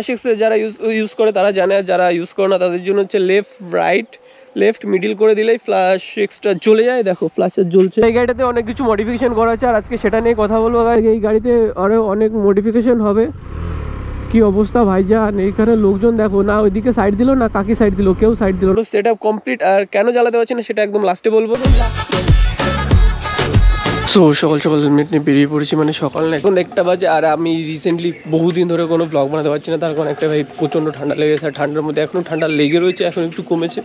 সিক্সে যারা ইউজ করে তারা জানে, আর যারা ইউজ করে না তাদের জন্য হচ্ছে লেফট মিডিল করে দিলেই ফ্ল্যাশ সিক্সটা জ্বলে যায়। দেখো ফ্ল্যাশটা জ্বলছে। এই গাড়িটাতে অনেক কিছু মডিফিকেশন করা হয়েছে আর আজকে সেটা নিয়ে কথা বলবো। এই গাড়িতে আরও অনেক মডিফিকেশন হবে। কি অবস্থা ভাইজান, এইখানে লোকজন দেখো না, ওইদিকে সাইড দিল না কাকি সাইড দিল, কেউ সাইড দিল। সেট আপ কমপ্লিট, আর কেন জ্বালাতে পারছি না সেটা একদম লাস্টে বলবো। সো সকাল সকাল হেলমেট নিয়ে বেরিয়ে পড়েছি, মানে সকাল না এখন 1টা বাজে। আর আমি রিসেন্টলি বহুদিন ধরে কোনো ব্লগ বানাতে পারছি না, তার কারণ একটা ভাই প্রচণ্ড ঠান্ডা লেগেছে। আর ঠান্ডার মধ্যে এখনও ঠান্ডা লেগে রয়েছে, এখন একটু কমেছে।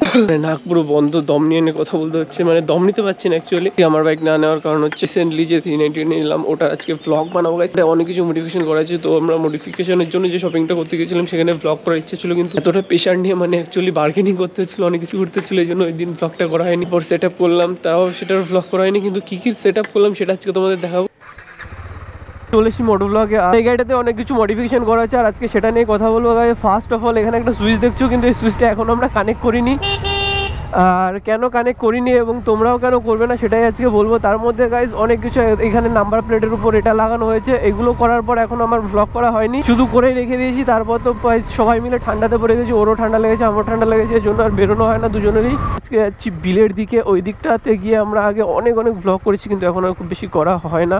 নাক পুরো বন্ধ, দম নিয়ে কথা বলতে হচ্ছে, মানে দম নিতে পারছি না অ্যাকচুয়ালি। আমার বাইক না নেওয়ার কারণ হচ্ছে রিসেন্টলি যে 390 নিলাম, ওটা আজকে ব্লগ বানাবো। অনেক কিছু মডিফিকেশন করা আছে, তো আমরা মডিফিকেশনের জন্য যে শপিংটা করতে গেছিলাম সেখানে ব্লগ করার ইচ্ছে ছিল, কিন্তু এতটা প্রেশার নিয়ে মানে অ্যাকচুয়ালি বার্গেনিং করতে হচ্ছিল, অনেক কিছু করতে হচ্ছিল, এই জন্য ওই দিন ব্লগটা করা হয়নি। পর সেট আপ করলাম, তাও সেটার ব্লগ করা হয়নি, কিন্তু কী কী সেট আপ করলাম সেটা আজকে তোমাদের দেখাবো। চলে এসেছি মোটো ব্লগে। এই গাড়িটাতে অনেক কিছু মডিফিকেশন করা হয়েছে আর আজকে সেটা নিয়ে কথা বলবো। ফার্স্ট অফ অল এখানে একটা সুইচ দেখছো, কিন্তু এই সুইচটা এখন আমরা কানেক্ট করিনি। আর কেন কানেক্ট করিনি এবং তোমরাও কেন করবে না সেটাই আজকে বলবো। তার মধ্যে গাইজ অনেক কিছু এখানে নাম্বার প্লেটের উপর এটা লাগানো হয়েছে, এগুলো করার পর এখন আমার ব্লগ করা হয়নি, শুধু করেই রেখে দিয়েছি। তারপর তো সবাই মিলে ঠান্ডাতে পড়ে গেছি, ওরও ঠান্ডা লেগেছে আমারও ঠান্ডা লেগেছে, এই জন্য আর বেরোনো হয় না দুজনেরই। আজকে যাচ্ছি বিলের দিকে, ওই দিকটাতে গিয়ে আমরা আগে অনেক ব্লগ করেছি, কিন্তু এখন আর খুব বেশি করা হয় না।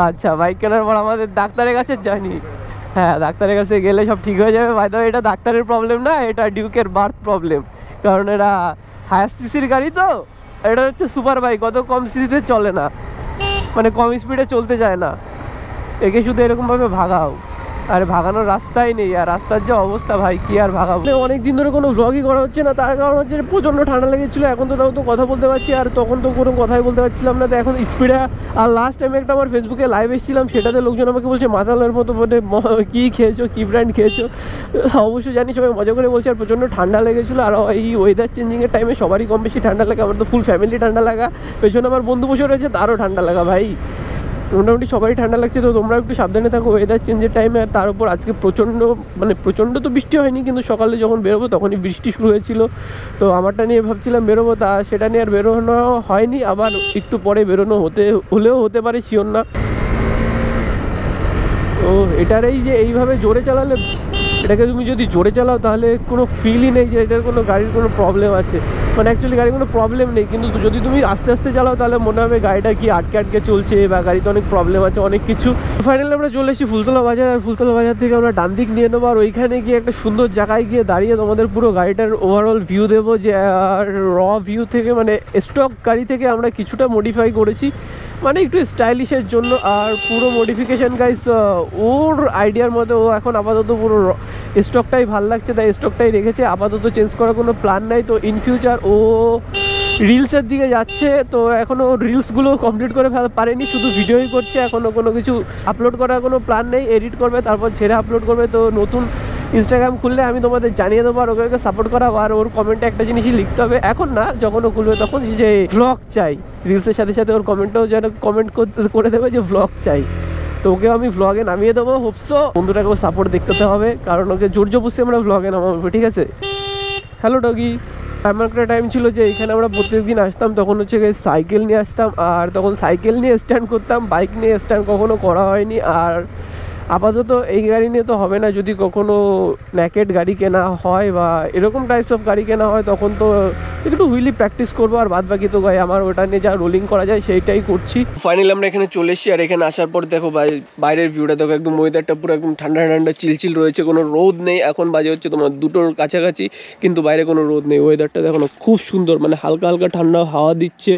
আচ্ছা, বাইক কেনার পর আমাদের ডাক্তারের কাছে জানি। হ্যাঁ, ডাক্তারের কাছে গেলে সব ঠিক হয়ে যাবে। বাইরে এটা ডাক্তারের প্রবলেম না, এটা ডিউকের বার্থ প্রবলেম। কারণ এরা হায়ার সিসির গাড়ি, তো এটা হচ্ছে সুপার বাইক, অত কম সিসিতে চলে না, মানে কম স্পিডে চলতে চায় না। একে শুধু এরকমভাবে ভাগাও, আর ভাগানোর রাস্তাই নেই। আর রাস্তার যে অবস্থা ভাই, কি আর ভাগাবো। অনেক দিন ধরে কোনো ব্লগই করা হচ্ছে না, তার কারণ হচ্ছে প্রচণ্ড ঠান্ডা লেগেছিলো। এখন তো তাও তো কথা বলতে পারছি, আর তখন তো কোনো কথাই বলতে পারছিলাম না, তো এখন স্পিডে। আর লাস্ট টাইমে একটা আমার ফেসবুকে লাইভ এসেছিলাম, সেটাতে লোকজন আমাকে বলছে মাতালের মতো, মানে কী খেয়েছো, কী ব্র্যান্ড খেয়েছো। অবশ্যই জানি সবাই মজা করে বলছে। আর প্রচণ্ড ঠান্ডা লেগেছিলো, আর এই ওয়েদার চেঞ্জিংয়ের টাইমে সবারই কম বেশি ঠান্ডা লাগে। আমার তো ফুল ফ্যামিলি ঠান্ডা লাগা, পেছনে আমার বন্ধু বসে রয়েছে, তারও ঠান্ডা লাগা ভাই। মোটামুটি সবারই ঠান্ডা লাগছে, তো তোমরা একটু সাবধানে থাকো ওয়েদার চেঞ্জের টাইমে। আর তার উপর আজকে প্রচণ্ড তো বৃষ্টি হয়নি, কিন্তু সকালে যখন বেরোবো তখনই বৃষ্টি শুরু হয়েছিল। তো আমারটা নিয়ে ভাবছিলাম বেরোবো, তা সেটা নিয়ে আর বেরোনো হয়নি। আবার একটু পরে বেরোনো হলেও হতে পারে, শিওর না। তো এটার এইভাবে জোরে চালালে, এটাকে তুমি যদি জোরে চালাও তাহলে কোনো ফিলই নেই যে এটার কোনো গাড়ির কোনো প্রবলেম আছে। মানে অ্যাকচুয়ালি গাড়ির কোনো প্রবলেম নেই, কিন্তু যদি তুমি আস্তে আস্তে চালাও তাহলে মনে হবে গাড়িটা কি আটকে চলছে, বা গাড়িতে অনেক প্রবলেম আছে, অনেক কিছু। ফাইনালি আমরা চলে এসেছি ফুলতলা বাজার, আর ফুলতলা বাজার থেকে আমরা ডান দিক নিয়ে নেবো, আর ওইখানে গিয়ে একটা সুন্দর জায়গায় গিয়ে দাঁড়িয়ে তোমাদের পুরো গাড়িটার ওভারঅল ভিউ দেবো। যে আর ভিউ থেকে, মানে স্টক গাড়ি থেকে আমরা কিছুটা মডিফাই করেছি, মানে একটু স্টাইলিশের জন্য। আর পুরো মডিফিকেশান গাইস ওর আইডিয়ার মধ্যে, ও এখন আপাতত পুরো স্টকটাই ভাল লাগছে, তাই স্টকটাই রেখেছে, আপাতত চেঞ্জ করার কোনো প্ল্যান নাই। তো ইন ফিউচার ও রিলসের দিকে যাচ্ছে, তো এখনও রিলসগুলো কমপ্লিট করে পারেনি, শুধু ভিডিওই করছে, এখনও কোনো কিছু আপলোড করার কোনো প্ল্যান নেই। এডিট করবে, তারপর ছেড়ে আপলোড করবে। তো নতুন ইনস্টাগ্রাম খুললে আমি তোমাদের জানিয়ে দেবো, আর ওকে সাপোর্ট করা। আর ওর কমেন্টে একটা জিনিসই লিখতে হবে, এখন না, যখন ও খুলবে তখন, যে ভ্লগ চাই। রিলসের সাথে সাথে ওর কমেন্টও যেন কমেন্ট করে দেবে যে ভ্লগ চাই, তো ওকেও আমি ভ্লগে নামিয়ে দেবো। হোপসো বন্ধুটাকেও সাপোর্ট দেখতে হবে, কারণ ওকে জোর জবরদস্তি আমরা ভ্লগে নামাবো, ঠিক আছে। Hello doggy. আমার একটা টাইম ছিল যে এখানে আমরা প্রত্যেকদিন আসতাম, তখন হচ্ছে সাইকেল নিয়ে আসতাম, আর তখন সাইকেল নিয়ে স্ট্যান্ড করতাম, বাইক নিয়ে স্ট্যান্ড কখনো করা হয়নি। আর আপাতত এই গাড়ি নিয়ে তো হবে না, যদি কখনো ন্যাকেড গাড়ি কেনা হয় বা এরকম টাইপস অফ গাড়ি কেনা হয়, তখন তো একটু হুইলি প্র্যাকটিস করবো। আর বাদ বাকি তো ভাই আমার ওটা নিয়ে যা রোলিং করা যায় সেইটাই করছি। ফাইনালি আমরা এখানে চলে এসেছি, আর এখানে আসার পর দেখো ভাই বাইরের ভিউটা দেখো, একদম ওয়েদারটা পুরো একদম ঠান্ডা ঠান্ডা চিলচিল রয়েছে, কোনো রোদ নেই। এখন বাজে হচ্ছে তোমার 2টোর কাছাকাছি, কিন্তু বাইরে কোনো রোদ নেই। ওয়েদারটা দেখো খুব সুন্দর, মানে হালকা হালকা ঠান্ডা হাওয়া দিচ্ছে,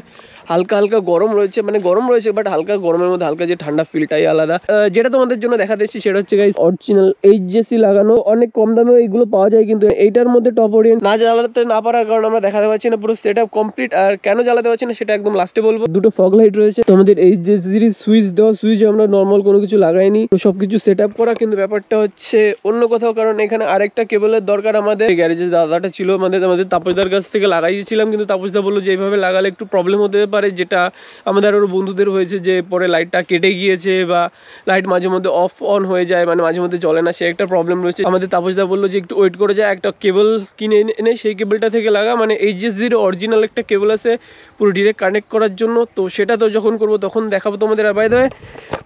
হালকা হালকা গরম রয়েছে, মানে গরম রয়েছে বাট হালকা গরমের মধ্যে হালকা যে ঠান্ডা ফিলটাই আলাদা। যেটা তোমাদের জন্য দেখাতে এসেছি সেটা হচ্ছে গাইস অরিজিনাল এইচজেসি লাগানো, অনেক কম দামে এইগুলো পাওয়া যায়, কিন্তু এইটার মধ্যে টপ ওরিয়েন্ট না জ্বালাতে না পারার কারণে আমরা দেখাতে পারছি না পুরো সেট আপ কমপ্লিট। আর কেন জ্বালাতে পারছি না সেটা একদম লাস্টে বলবো। 2টো ফগ লাইট রয়েছে, তোমাদের এইচজেসির সুইচ দেওয়া, সুইচ আমরা নর্মাল কোনো কিছু লাগাইনি, তো সবকিছু সেট আপ করা। কিন্তু ব্যাপারটা হচ্ছে অন্য কোথাও, কারণ এখানে আরেকটা কেবলের দরকার আমাদের। গ্যারেজের দাদাটা ছিল আমাদের তাপসদার কাছ থেকে লাগাইছিলাম, কিন্তু তাপসদা বললো যে এইভাবে লাগালে একটু প্রবলেম হতে পারে, পারে, যেটা আমাদের আরও বন্ধুদের হয়েছে যে পরে লাইটটা কেটে গিয়েছে বা লাইট মাঝে মধ্যে অফ অন হয়ে যায়, মানে মাঝে মধ্যে জ্বলে না, সে একটা প্রবলেম রয়েছে। আমাদের তাপসদা বললো যে একটু ওয়েট করে যায়, একটা কেবল কিনে এনে সেই কেবলটা থেকে লাগা, মানে HSGর অরিজিনাল একটা কেবল আছে পুরো ডিরেক্ট কানেক্ট করার জন্য। তো সেটা তো যখন করবো তখন দেখাবো তোমাদের। আর বাই দ্য ওয়ে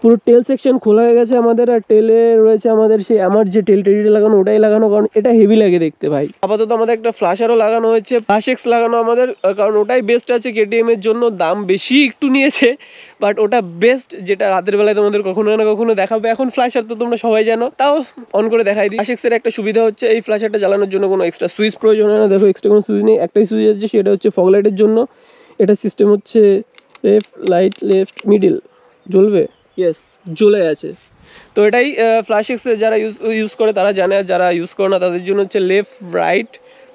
পুরো টেল সেকশন খোলা হয়ে গেছে আমাদের, আর টেলে রয়েছে আমাদের সেই আমার যে টেল টেডিটা লাগানো ওটাই লাগানো, কারণ এটা হেভি লাগে দেখতে ভাই। আপাতত আমাদের একটা ফ্ল্যাশারও লাগানো হয়েছে, ফ্ল্যাশ লাগানো আমাদের, কারণ ওটাই বেস্ট আছে KTM এর জন্য। দাম বেশি একটু নিয়েছে বাট ওটা বেস্ট, যেটা রাতের বেলায় তোমাদের কখনো না কখনো দেখাবে। এখন ফ্ল্যাশার তো তোমরা সবাই জানো, তাও অন করে দেখাই দিই। ফ্ল্যাশের একটা সুবিধা হচ্ছে এই ফ্ল্যাশারটা জ্বালানোর জন্য কোনো এক্সট্রা সুইচ প্রয়োজন হয় না। দেখো এক্সট্রা কোনো সুইচ নেই, একটাই সুইচ আছে, সেটা হচ্ছে ফগ লাইটের জন্য। এটা সিস্টেম হচ্ছে লেফট মিডিল জ্বলবে, ইয়েস জ্বলে আছে। তো এটাই ফ্ল্যাশ এক্সে যারা ইউজ করে তারা জানে, আর যারা ইউজ করে না তাদের জন্য হচ্ছে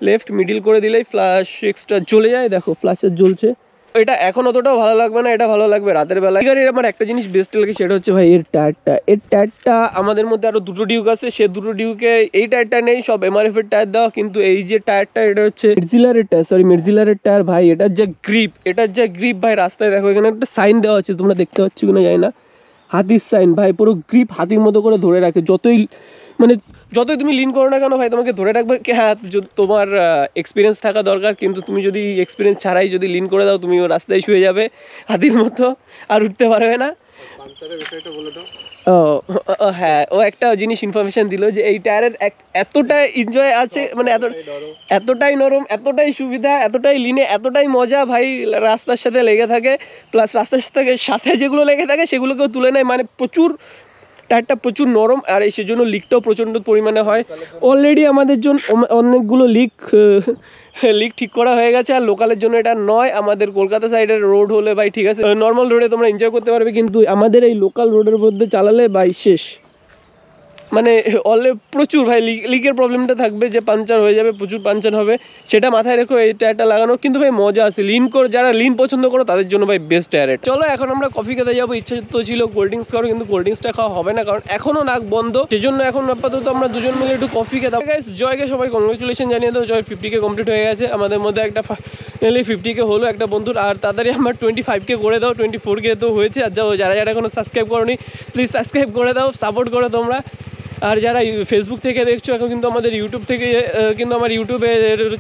লেফট মিডিল করে দিলেই ফ্ল্যাশ এক্সটা জ্বলে যায়। দেখো ফ্ল্যাশার জ্বলছে। এটা এখন অতটাও ভালো লাগবে না, এটা ভালো লাগবে রাতের বেলা। গাড়ির আমার একটা জিনিস বেস্ট লাগে, সেটা হচ্ছে ভাই এর টায়ারটা আমাদের মধ্যে আরও দুটো ডিউক আছে, সে দুটো ডিউকে এই টায়ারটা নেই, সব MRF এর টায়ার দেওয়া, কিন্তু এই যে টায়ারটা এটা হচ্ছে মেরজিলারের টায়ার ভাই। এটার যা গ্রিপ ভাই, রাস্তায় দেখো এখানে একটা সাইন দেওয়া আছে, তোমরা দেখতে পাচ্ছ কিনা জানি না, হাতির সাইন ভাই, পুরো গ্রিপ হাতির মতো করে ধরে রাখে। যতই তুমি লিন করো না কেন ভাই, তোমাকে ধরে রাখবে। হ্যাঁ তোমার এক্সপিরিয়েন্স থাকা দরকার, কিন্তু তুমি যদি এক্সপিরিয়েন্স ছাড়াই যদি লিন করে দাও, তুমি রাস্তায় শুয়ে যাবে হাতির মতো, আর উঠতে পারবে না। হ্যাঁ, ও একটা জিনিস ইনফরমেশন দিল যে এই টায়ারের এতটা এনজয় আছে, মানে এতটাই নরম, এতটাই সুবিধা, এতটাই লিনে, এতটাই মজা ভাই, রাস্তার সাথে লেগে থাকে। প্লাস রাস্তার সাথে যেগুলো লেগে থাকে সেগুলোকেও তুলে নেয়, মানে টায়ারটা প্রচুর নরম, আর সেজন্য লিকটাও প্রচণ্ড পরিমাণে হয়। অলরেডি আমাদের জন্য অনেকগুলো লিক ঠিক করা হয়ে গেছে, আর লোকালের জন্য এটা নয়। আমাদের কলকাতা সাইডের রোড হলে ভাই ঠিক আছে, নর্মাল রোডে তোমরা এনজয় করতে পারবে, কিন্তু আমাদের এই লোকাল রোডের মধ্যে চালালে ভাই শেষ, মানে প্রচুর ভাই লিকের প্রবলেমটা থাকবে, যে পাঞ্চার হয়ে যাবে, প্রচুর পাঞ্চার হবে, সেটা মাথায় রেখো এই টায়ারটা লাগানোর। কিন্তু ভাই মজা আছে, যারা লিন পছন্দ করো তাদের জন্য ভাই বেস্ট টায়ার। চলো এখন আমরা কফি খেতে যাবো, ইচ্ছে তো ছিল কোল্ড ড্রিঙ্কস খাওয়ার, কিন্তু কোল্ড ড্রিঙ্কসটা খাওয়া হবে না, কারণ এখনও নাক বন্ধ, সেজন্য এখন আপাতত আমরা দুজন মিলে একটু কফি খেতে। গাইস জয়কে সবাই কংগ্রেচুলেশন জানিয়ে দাও, জয় 50K কমপ্লিট হয়ে গেছে। আমাদের মধ্যে একটা ফাইনালি 50K হলো একটা বন্ধুর, আর তাড়াতাড়ি আমার 25K করে দাও, 24K তো হয়েছে। আর যারা এখনো সাবস্ক্রাইব করোনি প্লিজ সাবস্ক্রাইব করে দাও, সাপোর্ট করো তোমরা। আর যারা ফেসবুক থেকে দেখছো এখন কিন্তু আমাদের ইউটিউব থেকে কিন্তু আমার ইউটিউবে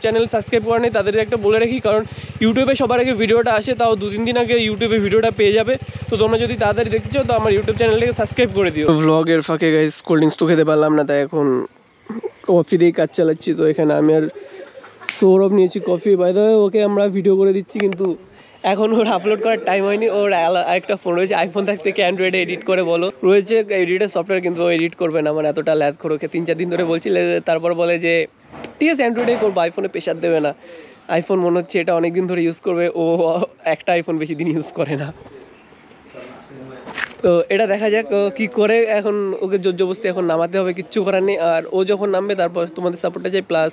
চ্যানেল সাবস্ক্রাইব করা নেই, তাদের একটা বলে রাখি, কারণ ইউটিউবে সবার আগে ভিডিওটা আসে, তাও 2-3 দিন আগে ইউটিউবে ভিডিওটা পেয়ে যাবে। তো তোমরা যদি তাড়াতাড়ি দেখতে চাও তো আমার ইউটিউব চ্যানেলটাকে সাবস্ক্রাইব করে দিও। ভ্লগের ফাঁকে গাইস কোল্ড ড্রিঙ্কস তো খেতে পারলাম না, তাই এখন কফি দিয়েই কাজ চালাচ্ছি। তো এখানে আমি আর সৌরভ নিয়েছি coffee. By the way okay আমরা ভিডিও করে দিচ্ছি, কিন্তু এখন ওর আপলোড করার টাইম হয়নি। ওর একটা ফোন রয়েছে, আইফোন থাকতে কি অ্যান্ড্রয়েডে এডিট করে বলো, রয়েছে এডিটের সফটওয়্যার, কিন্তু ও এডিট করবে না, মানে এতটা ল্যাদ করে ওকে 3-4 দিন ধরে বলছিল। তারপর বলে যে ঠিক আছে অ্যান্ড্রয়েডেই করবো, আইফোনে প্রেশার দেবে না। আইফোন মনে হচ্ছে এটা অনেক দিন ধরে ইউজ করবে, ও একটা আইফোন বেশি দিন ইউজ করে না। তো এটা দেখা যাক কি করে, এখন ওকে জোর জবরদস্তি এখন নামাতে হবে, কিচ্ছু করার নেই। আর ও যখন নামবে তারপর তোমাদের সাপোর্টটা চাই, প্লাস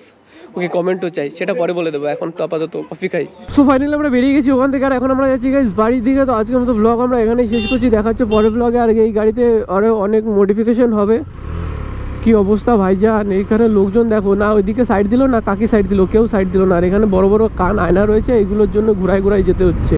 ওকে কমেন্টও চাই, সেটা পরে বলে দেবো। এখন তো আপাতত কফি খাই। সো ফাইনালি আমরা বেরিয়ে গেছি ওখান থেকে, আর এখন আমরা যাচ্ছি গাইস বাড়ির দিকে। তো আজকের মতো ব্লগ আমরা এখানেই শেষ করছি, দেখা হচ্ছে পরের ব্লগে। আর এই গাড়িতে আরও অনেক মডিফিকেশন হবে। কি অবস্থা ভাইজান, এখানে লোকজন দেখো না, ওইদিকে সাইড দিল না, কাকি সাইড দিল, কেউ সাইড দিল না। আর এখানে বড় বড় কান আয়না রয়েছে, এগুলোর জন্য ঘুরায় যেতে হচ্ছে।